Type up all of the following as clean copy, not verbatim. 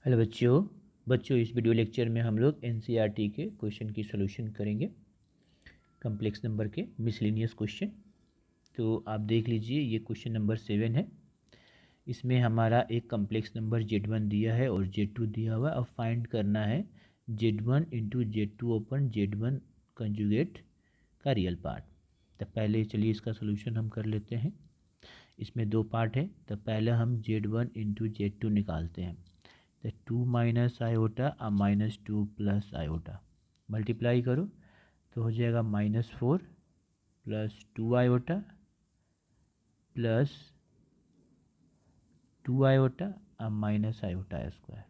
Hello बच्चों इस video lecture में हम लोग एनसीईआरटी के क्वेश्चन की सॉल्यूशन करेंगे। कम्प्लेक्स नंबर के मिसलेनियस क्वेश्चन। तो आप देख लीजिए, ये क्वेश्चन नंबर 7 है। इसमें हमारा एक कम्प्लेक्स नंबर Z1 दिया है और Z2 दिया हुआ है। अब फाइंड करना है Z1 इंटू Z2 अपन Z1 कंजुगेट का रियल पार्ट। तो पहले चलिए इसका सोल्यूशन हम कर लेते हैं। इसमें दो पार्ट है, तो पहले हम Z1 इंटू Z2 निकालते हैं। तो 2 माइनस आयोटा और -2 प्लस आयोटा मल्टीप्लाई करो तो हो जाएगा -4 प्लस 2 आयोटा प्लस 2 आयोटा और माइनस आयोटा स्क्वायर।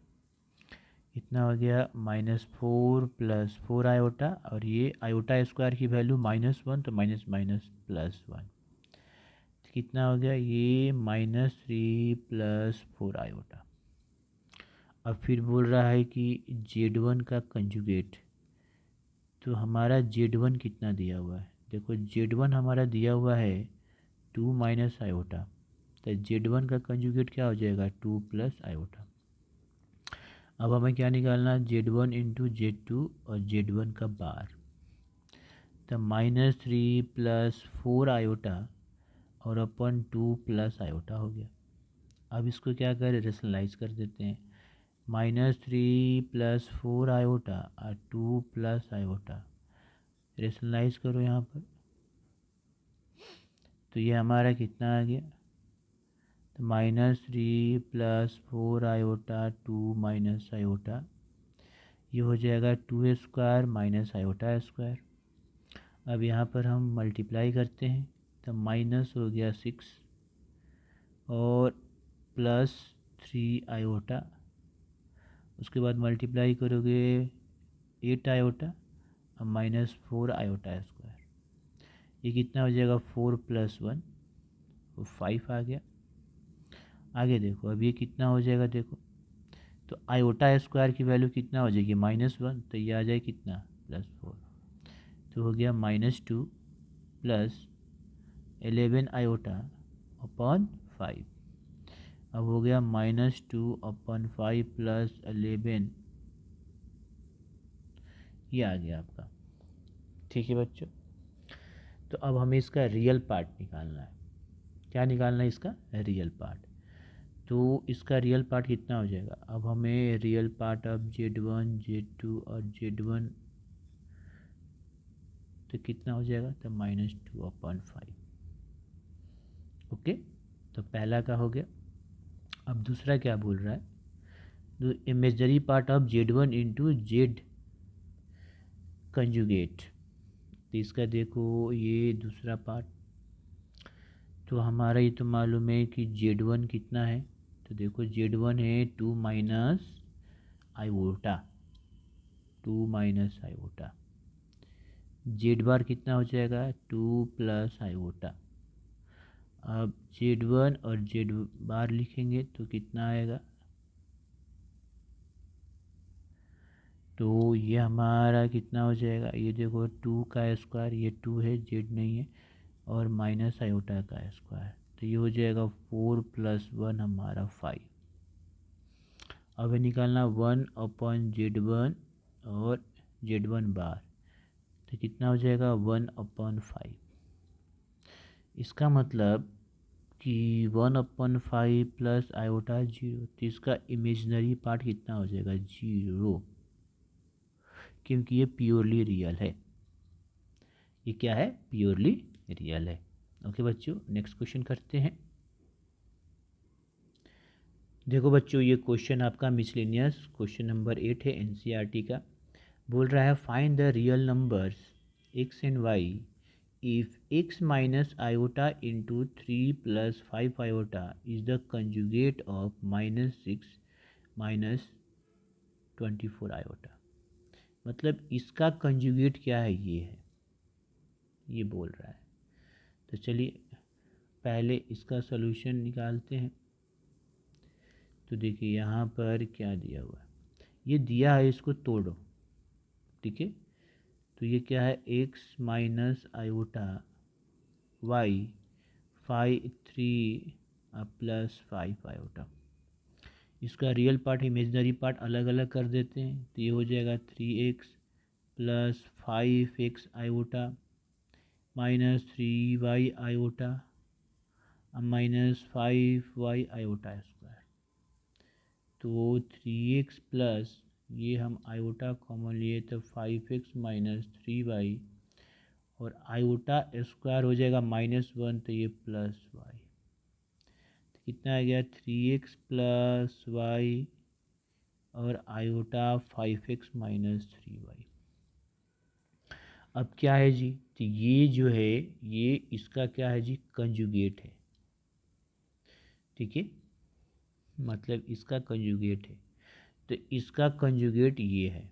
इतना हो गया -4 प्लस 4 आयोटा, और ये आयोटा स्क्वायर की वैल्यू -1, तो माइनस माइनस प्लस 1। कितना हो गया ये -3 प्लस 4 आयोटा। अब फिर बोल रहा है कि Z1 का कंजुगेट। तो हमारा Z1 कितना दिया हुआ है, देखो Z1 हमारा दिया हुआ है 2 माइनस आयोटा, तो Z1 का कंजुगेट क्या हो जाएगा 2 प्लस आयोटा। अब हमें क्या निकालना, Z1 इंटू Z2 और Z1 का बार। तो -3 प्लस 4 आयोटा और अपन 2 प्लस आयोटा हो गया। अब इसको क्या करें, रेशनलाइज कर देते हैं। -3 प्लस 4 आयोटा और 2 प्लस आयोटा रेशनलाइज करो यहाँ पर। तो ये हमारा कितना आ गया, तो -3 प्लस 4 आयोटा 2 माइनस आयोटा, ये हो जाएगा 2 स्क्वायर माइनस आयोटा स्क्वायर। अब यहाँ पर हम मल्टीप्लाई करते हैं, तो माइनस हो गया 6 और प्लस 3 आयोटा। उसके बाद मल्टीप्लाई करोगे 8 आयोटा और -4 आयोटा स्क्वायर। ये कितना हो जाएगा 4 प्लस 1, वो 5 आ गया। आगे देखो, अब ये कितना हो जाएगा, देखो तो आयोटा स्क्वायर की वैल्यू कितना हो जाएगी -1, तो ये आ जाए कितना +4। तो हो गया -2 प्लस 11 आयोटा अपॉन 5। अब हो गया -2 अपॉन 5 प्लस 11, ये आ गया आपका। ठीक है बच्चों, तो अब हमें इसका रियल पार्ट निकालना है। क्या निकालना है, इसका रियल पार्ट। तो इसका रियल पार्ट कितना हो जाएगा, अब हमें real part of Z1 Z2 और Z1 तो कितना हो जाएगा, तो -2 अपॉन 5। ओके, तो पहला का हो गया। अब दूसरा क्या बोल रहा है, तो imaginary part of Z1 into Z conjugate. तो इसका देखो ये दूसरा पार्ट। तो हमारा ये तो मालूम है कि Z1 कितना है, तो देखो Z1 है 2 minus iota, 2 minus iota. Z bar कितना हो जाएगा 2 प्लस आयोटा। अब Z1 और जेड बार लिखेंगे तो कितना आएगा, तो ये हमारा कितना हो जाएगा, ये देखो 2 का स्क्वायर, ये 2 है जेड नहीं है, और माइनस आयोटा का स्क्वायर, तो ये हो जाएगा 4 प्लस 1 हमारा 5। अब ये निकालना 1 अपॉन Z1 और Z1 बार, तो कितना हो जाएगा 1 अपॉन 5। इसका मतलब कि 1/5 प्लस आयोटा 0, तो इसका इमेजनरी पार्ट कितना हो जाएगा 0, क्योंकि ये प्योरली रियल है। ये क्या है, प्योरली रियल है। ओके बच्चों, नेक्स्ट क्वेश्चन करते हैं। देखो बच्चों, ये क्वेश्चन आपका मिसलेनियस क्वेश्चन नंबर 8 है एनसीईआरटी का। बोल रहा है find the real numbers x and y if x minus iota into 3 plus 5 iota is the conjugate of -6 minus 24 iota। मतलब इसका कंजुगेट क्या है, ये है, ये बोल रहा है। तो चलिए पहले इसका सॉल्यूशन निकालते हैं। तो देखिए यहाँ पर क्या दिया हुआ है, ये दिया है, इसको तोड़ो। ठीक है, तो ये क्या है x minus iota y 5 3 plus 5 iota. इसका रियल पार्ट इमेजनरी पार्ट अलग अलग कर देते हैं, तो ये हो जाएगा 3x plus 5x iota minus 3y iota minus 5y iota square. तो 3x प्लस ये हम आयोटा कॉमन लिए तो 5x माइनस 3y और आयोटा स्क्वायर हो जाएगा -1 तो ये प्लस वाई। तो कितना आ गया 3x प्लस वाई और आयोटा 5x माइनस 3y। अब क्या है जी, तो ये जो है ये इसका क्या है जी, कंजुगेट है। ठीक है, मतलब इसका कंजुगेट है, तो इसका कंजुगेट ये है।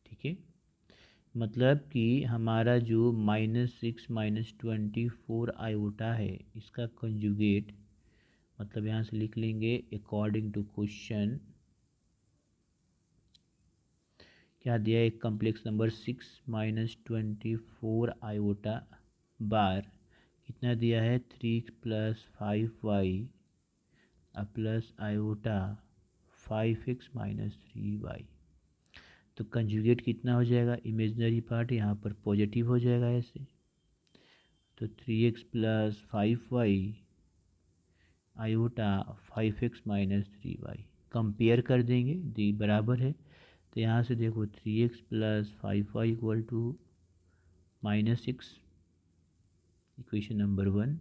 ठीक है, मतलब कि हमारा जो -6 -24 आयोटा है इसका कंजुगेट, मतलब यहाँ से लिख लेंगे अकॉर्डिंग टू क्वेश्चन क्या दिया है, एक कम्प्लेक्स नंबर 6 -24 आयोटा बार कितना दिया है 3 plus 5y plus iota 5x minus 3y। तो कंजुगेट कितना हो जाएगा, इमेजनरी पार्ट यहाँ पर पॉजिटिव हो जाएगा ऐसे, तो 3x plus 5y iota 5x minus 3y compare कर देंगे, दी बराबर है। तो यहाँ से देखो 3x plus 5y equal to -6 equation number 1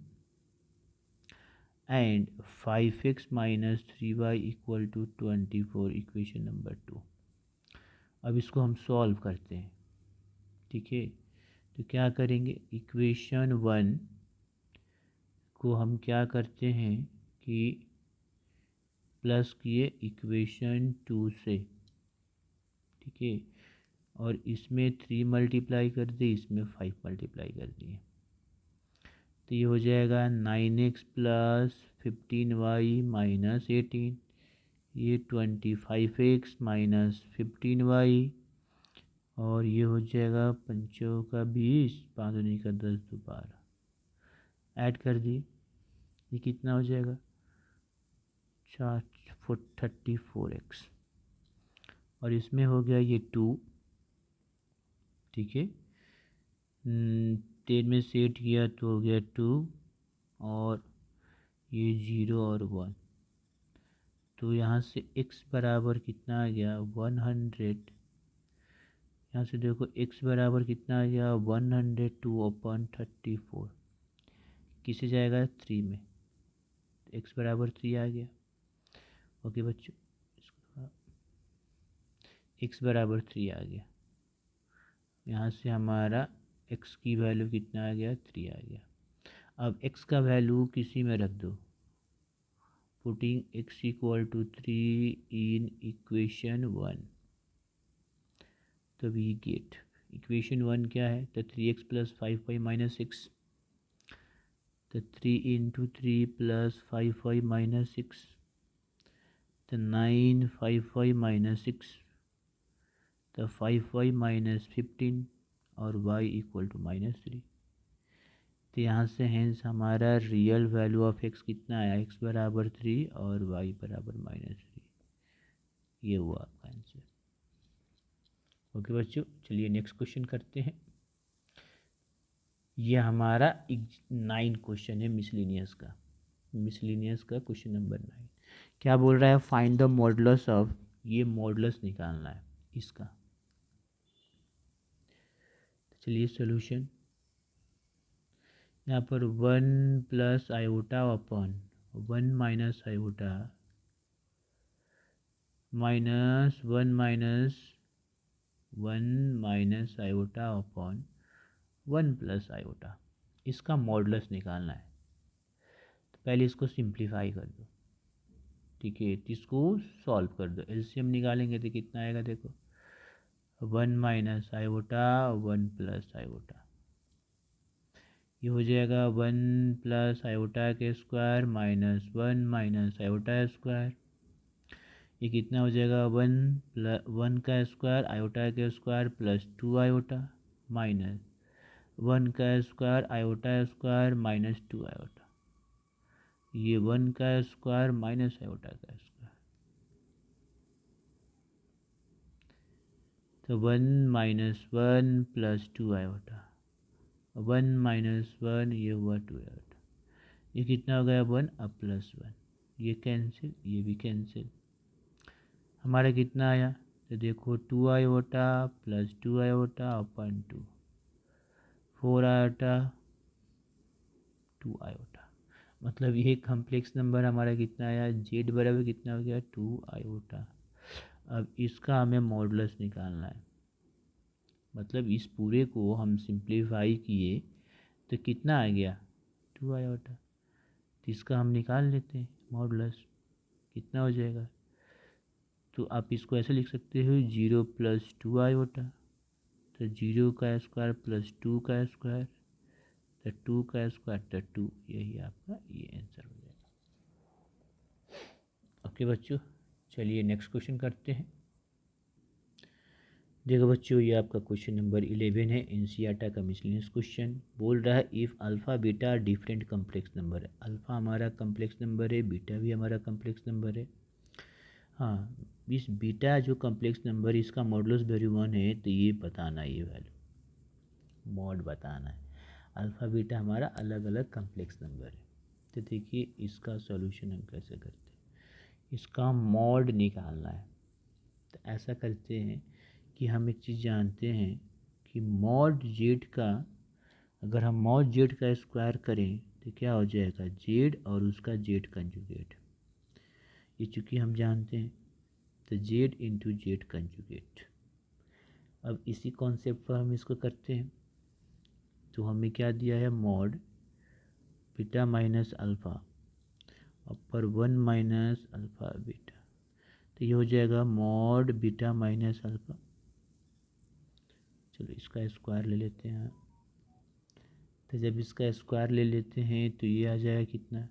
and 5x minus 3y equal to 24 equation number 2। अब इसको हम सॉल्व करते हैं। ठीक है, तो क्या करेंगे, इक्वेशन 1 को हम क्या करते हैं कि प्लस किए इक्वेशन 2 से। ठीक है, और इसमें 3 मल्टीप्लाई कर दिए, इसमें 5 मल्टीप्लाई कर दिए, तो ये हो जाएगा 9x प्लस 15y माइनस 18, ये 25x माइनस 15y और ये हो जाएगा 5 का 20 5 का 10 12 ऐड कर दिए, ये कितना हो जाएगा 34x और इसमें हो गया ये 2। ठीक है, 10 में से 8 किया तो हो गया 2 और ये 0 और 1, तो यहाँ से x बराबर कितना आ गया 100। यहाँ से देखो x बराबर कितना आ गया 102/34, किसे जाएगा 3 में, तो x बराबर 3 आ गया। ओके बच्चों, x बराबर 3 आ गया, यहाँ से हमारा x की वैल्यू कितना आ गया 3 आ गया। अब x का वैल्यू किसी में रख दो, putting x equal to 3 in equation 1, तो वी गेट इक्वेशन 1 क्या है, तो 3x प्लस 5y माइनस 6, तो 3 इंटू 3 प्लस 5y माइनस 6, तो 9 5y माइनस 6, तो 5y माइनस 15 और y इक्वल टू -3। तो यहाँ से हैंस हमारा रियल वैल्यू ऑफ x कितना आया, x बराबर 3 और y बराबर -3, ये हुआ आपका आंसर। ओके बच्चों, चलिए नेक्स्ट क्वेश्चन करते हैं। ये हमारा 9 क्वेश्चन है मिसलिनियस का क्वेश्चन नंबर 9। क्या बोल रहा है, फाइंड द मॉडुलस ऑफ, ये मॉडुलस निकालना है इसका। तो चलिए सोल्यूशन, यहाँ पर 1 plus iota upon 1 minus iota minus 1 minus iota upon 1 plus iota, इसका मॉडुलस निकालना है। तो पहले इसको सिंप्लीफाई कर दो। ठीक है, तो इसको सॉल्व कर दो, एलसीएम निकालेंगे तो कितना आएगा, देखो 1 माइनस आयोटा 1 प्लस आयोटा, ये हो जाएगा 1 प्लस आयोटा के square minus 1 minus iota square, ये कितना हो जाएगा 1 का स्क्वायर आयोटा के स्क्वायर प्लस 2 आयोटा माइनस 1 का square iota square minus 2 iota, ये 1 का स्क्वायर माइनस आयोटा का स्क्वायर, तो 1 - 1 + 2 आयोटा, 1 - 1 ये हुआ 2 आयोटा, ये कितना हो गया 1 अब +1, ये कैंसिल, ये भी कैंसिल, हमारा कितना आया तो देखो 2 आयोटा + 2 आयोटा अपन 2, 4 आयोटा 2 आयोटा, मतलब ये कम्प्लेक्स नंबर हमारा कितना आया, जेड बराबर कितना हो गया 2 आयोटा। अब इसका हमें मॉडुलस निकालना है, मतलब इस पूरे को हम सिंप्लीफाई किए तो कितना आ गया 2 आयोटा, तो इसका हम निकाल लेते हैं मॉडुलस, कितना हो जाएगा, तो आप इसको ऐसे लिख सकते हो 0 + 2 आयोटा, तो 0 का स्क्वायर + 2 का स्क्वायर, तो 2 का स्क्वायर तो 2, यही आपका ये आंसर हो जाएगा। ओके बच्चों, चलिए नेक्स्ट क्वेश्चन करते हैं। देखो बच्चों, ये आपका क्वेश्चन नंबर 11 है, एनसीईआरटी का मिसलेनियस क्वेश्चन। बोल रहा है if alpha beta different complex number है, अल्फ़ा हमारा कम्प्लेक्स नंबर है, बीटा भी हमारा कम्प्लेक्स नंबर है। हाँ, इस बीटा जो कम्प्लेक्स नंबर इसका मॉडुलस वैल्यू 1 है, तो ये बताना, ये वैल्यू मॉड बताना है। अल्फ़ा बीटा हमारा अलग अलग कम्प्लेक्स नंबर है, तो देखिए इसका सॉल्यूशन हम कैसे करते हैं, इसका मॉड निकालना है। तो ऐसा करते हैं कि हम एक चीज़ जानते हैं कि मॉड जेड का, अगर हम मॉड जेड का स्क्वायर करें तो क्या हो जाएगा, जेड और उसका जेड कंजुगेट, ये चूँकि हम जानते हैं, तो जेड इंटू जेड कंजुगेट। अब इसी कॉन्सेप्ट पर हम इसको करते हैं, तो हमें क्या दिया है, मॉड बीटा माइनस अल्फ़ा और 1 माइनस अल्फ़ा बीटा, तो ये हो जाएगा मॉड बीटा माइनस अल्फ़ा। चलो इसका स्क्वायर ले लेते हैं, तो जब इसका स्क्वायर ले लेते हैं तो ये आ जाएगा कितना,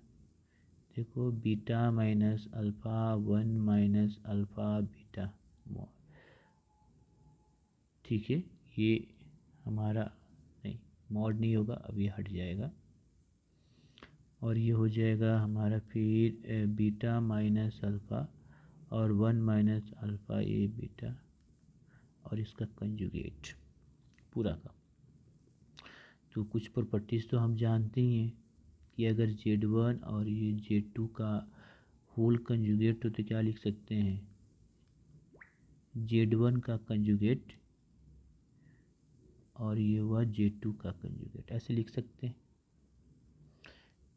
देखो beta minus alpha 1 minus alpha beta mod, ठीक है, ये हमारा नहीं मॉड नहीं होगा, अब ये हट जाएगा, और ये हो जाएगा हमारा फिर बीटा माइनस अल्फ़ा और 1 माइनस अल्फ़ा ए बीटा और इसका कंजुगेट पूरा का। तो कुछ प्रॉपर्टीज़ तो हम जानते ही हैं कि अगर Z1 और ये Z2 का होल कंजुगेट हो तो क्या लिख सकते हैं, Z1 का कंजुगेट और ये हुआ Z2 का कंजुगेट, ऐसे लिख सकते हैं।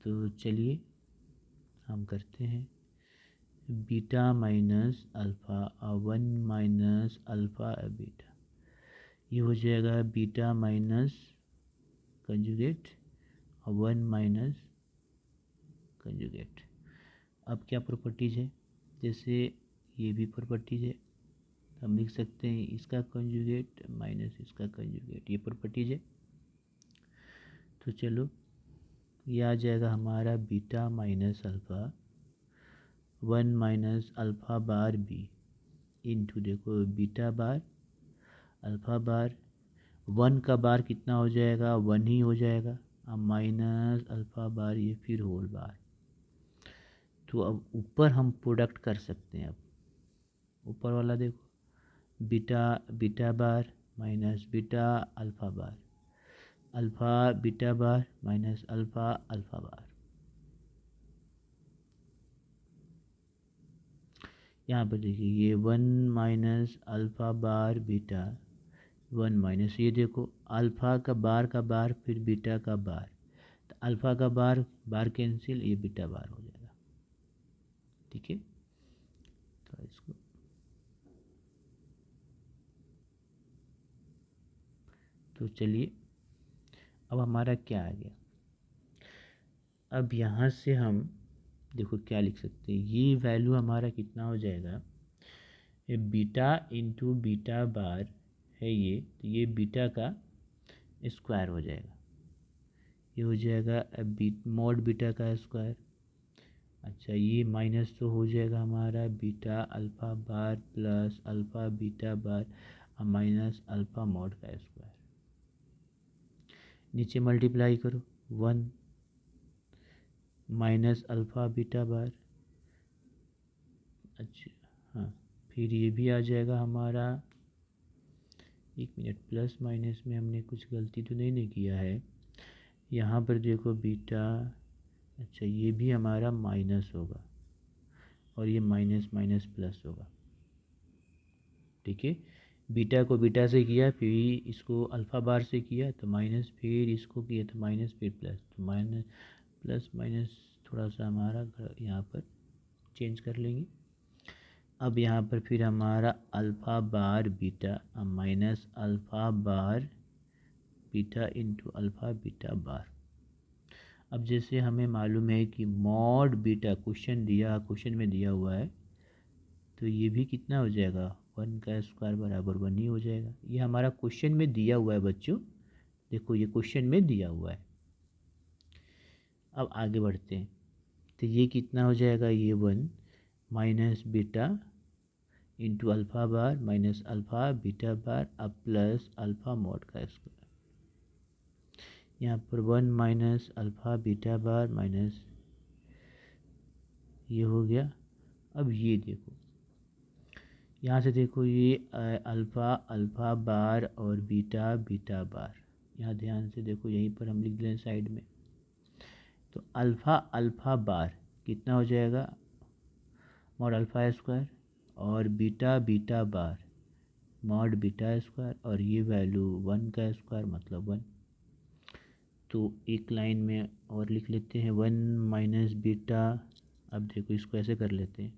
तो चलिए हम करते हैं, बीटा माइनस अल्फ़ा और 1 माइनस अल्फ़ा बीटा, ये हो जाएगा बीटा माइनस कंजुगेट और 1 माइनस कंजुगेट। अब क्या प्रॉपर्टीज़ है, जैसे ये भी प्रॉपर्टीज़ है, हम लिख सकते हैं इसका कंजुगेट माइनस इसका कंजुगेट, ये प्रॉपर्टीज़ है। तो चलो ये आ जाएगा हमारा beta minus alpha 1 minus alpha bar B into, देखो बीटा बार अल्फ़ा बार, 1 का बार कितना हो जाएगा 1 ही हो जाएगा, अब माइनस अल्फ़ा बार ये फिर होल बार। तो अब ऊपर हम प्रोडक्ट कर सकते हैं, अब ऊपर वाला देखो बीटा बीटा बार माइनस बीटा अल्फ़ा बार, अल्फ़ा बीटा बार माइनस अल्फ़ा अल्फ़ा बार, यहाँ पर देखिए ये 1 माइनस अल्फ़ा बार बीटा 1 माइनस, ये देखो अल्फ़ा का बार फिर बीटा का बार, तो अल्फ़ा का बार बार कैंसिल, ये बीटा बार हो जाएगा, ठीक है। तो इसको तो चलिए अब हमारा क्या आ गया, अब यहाँ से हम देखो क्या लिख सकते हैं, ये वैल्यू हमारा कितना हो जाएगा, ये बीटा इंटू बीटा बार है ये, तो ये बीटा का स्क्वायर हो जाएगा, ये हो जाएगा मॉड बीटा का स्क्वायर। अच्छा ये माइनस तो हो जाएगा हमारा बीटा अल्फ़ा बार प्लस अल्फ़ा बीटा बार माइनस अल्फ़ा मॉड का स्क्वायर, नीचे मल्टीप्लाई करो 1 माइनस अल्फ़ा बीटा बार, अच्छा हाँ, फिर ये भी आ जाएगा हमारा एक मिनट, प्लस माइनस में हमने कुछ गलती तो नहीं किया है। यहाँ पर देखो बीटा, अच्छा ये भी हमारा माइनस होगा और ये माइनस माइनस प्लस होगा। ठीक है, बीटा को बीटा से किया, फिर इसको अल्फ़ा बार से किया तो माइनस, फिर इसको किया तो माइनस, फिर प्लस, तो माइनस प्लस माइनस थोड़ा सा हमारा यहाँ पर चेंज कर लेंगे। अब यहाँ पर फिर हमारा अल्फ़ा बार बीटा माइनस अल्फ़ा बार बीटा इंटू अल्फ़ा बीटा बार। अब जैसे हमें मालूम है कि मॉड बीटा क्वेश्चन में दिया हुआ है, तो ये भी कितना हो जाएगा, 1 का स्क्वायर बराबर 1 ही हो जाएगा। ये हमारा क्वेश्चन में दिया हुआ है बच्चों, देखो ये क्वेश्चन में दिया हुआ है। अब आगे बढ़ते हैं, तो ये कितना हो जाएगा, ये 1 माइनस बीटा इंटू अल्फ़ा बार माइनस अल्फ़ा बीटा बार अब प्लस अल्फ़ा मॉड का स्क्वायर। यहाँ पर 1 माइनस अल्फ़ा बीटा बार माइनस ये हो गया। अब ये देखो, यहाँ से देखो ये अल्फ़ा अल्फ़ा बार और बीटा बीटा बार, यहाँ ध्यान से देखो, यहीं पर हम लिख दें साइड में। तो अल्फ़ा अल्फ़ा बार कितना हो जाएगा, मॉड अल्फ़ा स्क्वायर, और बीटा बीटा बार मॉड बीटा स्क्वायर, और ये वैल्यू 1 का स्क्वायर मतलब 1। तो एक लाइन में और लिख लेते हैं 1 माइनस बीटा। अब देखो इसको ऐसे कर लेते हैं,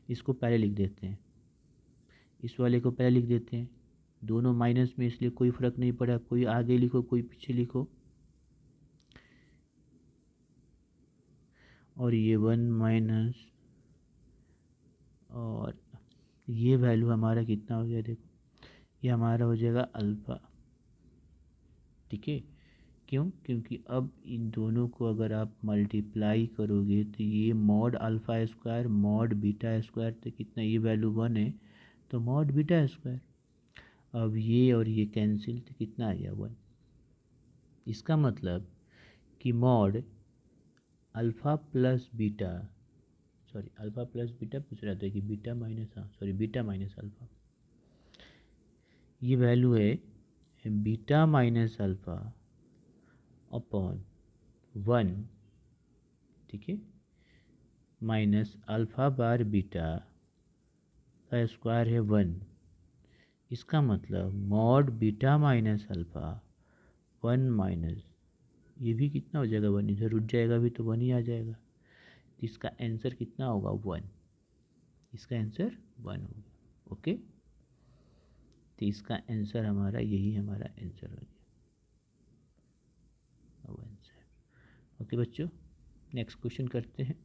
इसको पहले लिख देते हैं, इस वाले को पहले लिख देते हैं, दोनों माइनस में इसलिए कोई फ़र्क नहीं पड़ा, कोई आगे लिखो कोई पीछे लिखो। और ये 1 माइनस, और ये वैल्यू हमारा कितना हो गया, देखो ये हमारा हो जाएगा अल्फ़ा। ठीक है, क्यों, क्योंकि अब इन दोनों को अगर आप मल्टीप्लाई करोगे तो ये mod alpha square mod beta square, तो कितना, ये वैल्यू 1 है तो मॉड बीटा स्क्वायर। अब ये और ये कैंसिल, तो कितना आ गया 1। इसका मतलब कि mod alpha plus beta, sorry alpha plus beta पूछ रहा था कि बीटा माइनस, हाँ सॉरी बीटा माइनस अल्फ़ा, ये वैल्यू है बीटा माइनस अल्फ़ा अपॉन 1। ठीक है, माइनस अल्फ़ा बार बीटा का स्क्वायर है 1। इसका मतलब mod beta minus alpha 1 minus, ये भी कितना हो जाएगा 1, इधर रुट जाएगा भी तो 1 ही आ जाएगा। तो इसका आंसर कितना होगा 1, इसका आंसर 1 होगा। ओके, तो इसका आंसर हमारा यही हमारा आंसर हो गया, आंसर। ओके बच्चों, नेक्स्ट क्वेश्चन करते हैं।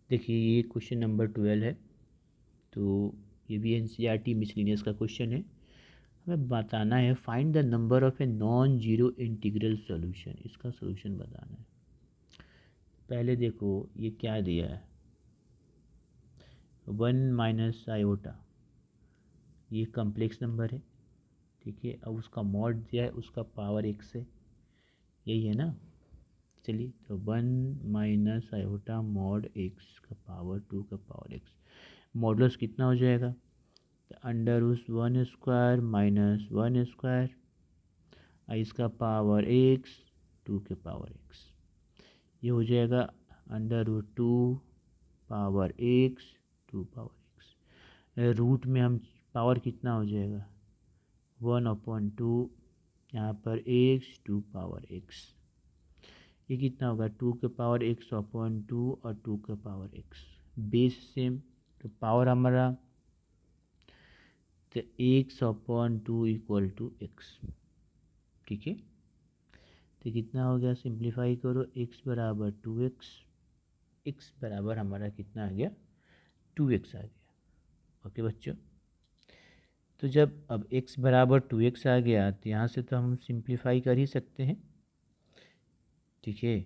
देखिए ये क्वेश्चन नंबर 12 है, तो ये भी एनसीईआरटी मिसलिनियस का क्वेश्चन है। हमें बताना है find the number of a non zero integral solution, इसका सॉल्यूशन बताना है। पहले देखो ये क्या दिया है, 1 माइनस आयोटा, ये कम्प्लेक्स नंबर है। ठीक है, अब उसका मॉड दिया है, उसका पावर x है, यही है ना। चलिए, तो 1 माइनस आयोटा मॉड x का पावर 2 का पावर x, मॉडुलस कितना हो जाएगा, तो अंडर उस 1 स्क्वायर माइनस 1 स्क्वायर, इसका पावर x 2 के पावर x, ये हो जाएगा under root 2 power x 2 power x। Root में हम पावर कितना हो जाएगा 1/2, यहाँ पर x 2 पावर x, ये कितना होगा 2 के पावर x/2 और 2 के पावर x, बेस सेम, तो पावर हमारा तो x/2 इक्वल टू x। ठीक है, तो कितना हो गया, सिंप्लीफाई करो, x बराबर 2x, x बराबर हमारा कितना आ गया 2x आ गया। ओके बच्चों, तो जब अब x बराबर 2x आ गया तो यहाँ से तो हम सिंप्लीफाई कर ही सकते हैं। ठीक है,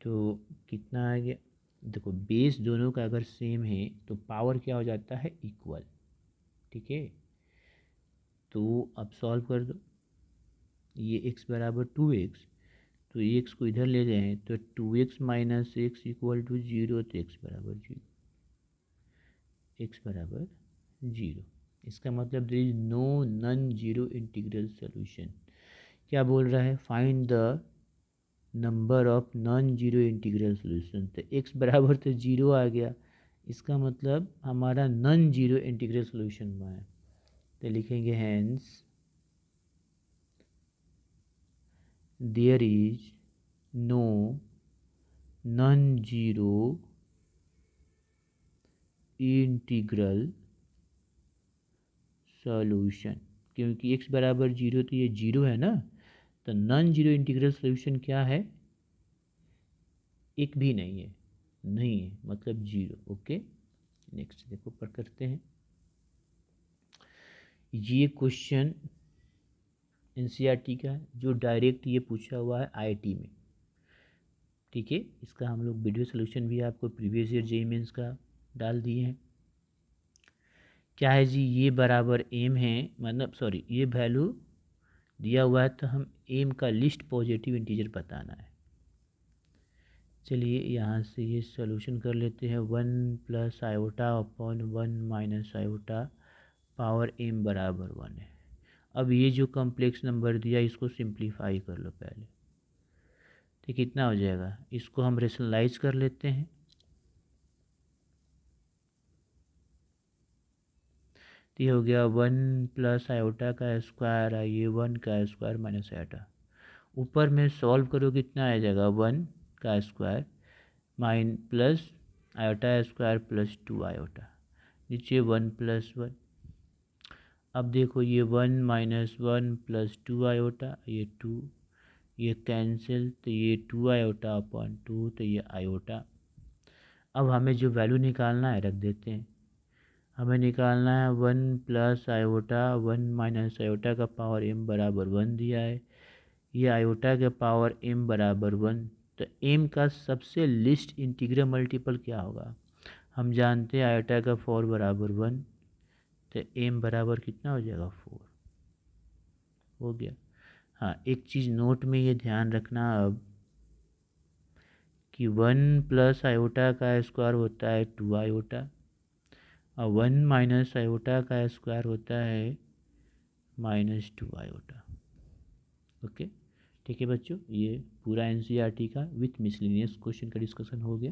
तो कितना आ गया, देखो बेस दोनों का अगर सेम है तो पावर क्या हो जाता है इक्वल। ठीक है, तो अब सॉल्व कर दो, ये x बराबर 2x, तो एक्स को इधर ले जाएँ तो 2x minus x equal to 0, तो एक्स बराबर 0, एक्स बराबर 0। इसका मतलब there is no non zero integral solution. क्या बोल रहा है? Find the number of non zero integral solution. तो एक्स बराबर तो 0 आ गया, इसका मतलब हमारा नॉन जीरो इंटीग्रल सॉल्यूशन में है। तो लिखेंगे hence there is no non zero integral solution. क्योंकि x बराबर 0 तो ये 0 है ना, तो नॉन जीरो इंटीग्रल सॉल्यूशन क्या है? एक भी नहीं है, नहीं है मतलब 0। ओके, नेक्स्ट देखो पर करते हैं। ये क्वेश्चन एनसीईआरटी का है, जो डायरेक्ट ये पूछा हुआ है आईआईटी में। ठीक है, इसका हम लोग वीडियो सोल्यूशन भी आपको प्रीवियस ईयर जेईई मेंस का डाल दिए हैं। क्या है जी? ये बराबर एम है, मतलब सॉरी ये वैल्यू दिया हुआ है, तो हम एम का लिस्ट पॉजिटिव इंटीजर बताना है। चलिए यहाँ से ये सॉल्यूशन कर लेते हैं। 1 plus iota upon 1 minus iota power m बराबर 1 है। अब ये जो कॉम्प्लेक्स नंबर दिया इसको सिंप्लीफाई कर लो पहले, तो कितना हो जाएगा? इसको हम रेशनलाइज कर लेते हैं। तो ये हो गया 1 प्लस आयोटा का स्क्वायर है, ये 1 का स्क्वायर माइनस आयोटा। ऊपर में सॉल्व करो कितना आ जाएगा? 1 का square mine plus iota square plus 2 iota, नीचे 1 प्लस 1। अब देखो ये 1 माइनस 1 प्लस 2 आयोटा, ये 2, ये कैंसिल, तो ये 2 आयोटा अपॉन 2, तो ये आयोटा। अब हमें जो वैल्यू निकालना है रख देते हैं। हमें निकालना है 1 प्लस आयोटा 1 माइनस आयोटा का पावर m बराबर 1 दिया है, ये आयोटा के पावर m बराबर 1। तो m का सबसे लिस्ट इंटीग्रल मल्टीपल क्या होगा? हम जानते हैं आयोटा का 4 बराबर 1, तो m बराबर कितना हो जाएगा? 4 हो गया। हाँ, एक चीज़ नोट में ये ध्यान रखना अब कि 1 प्लस आयोटा का स्क्वायर होता है 2 आयोटा, और 1 माइनस आयोटा का स्क्वायर होता है -2 आयोटा। ओके, ठीक है बच्चों, ये पूरा एनसीईआरटी का विथ मिसलेनियस क्वेश्चन का डिस्कशन हो गया।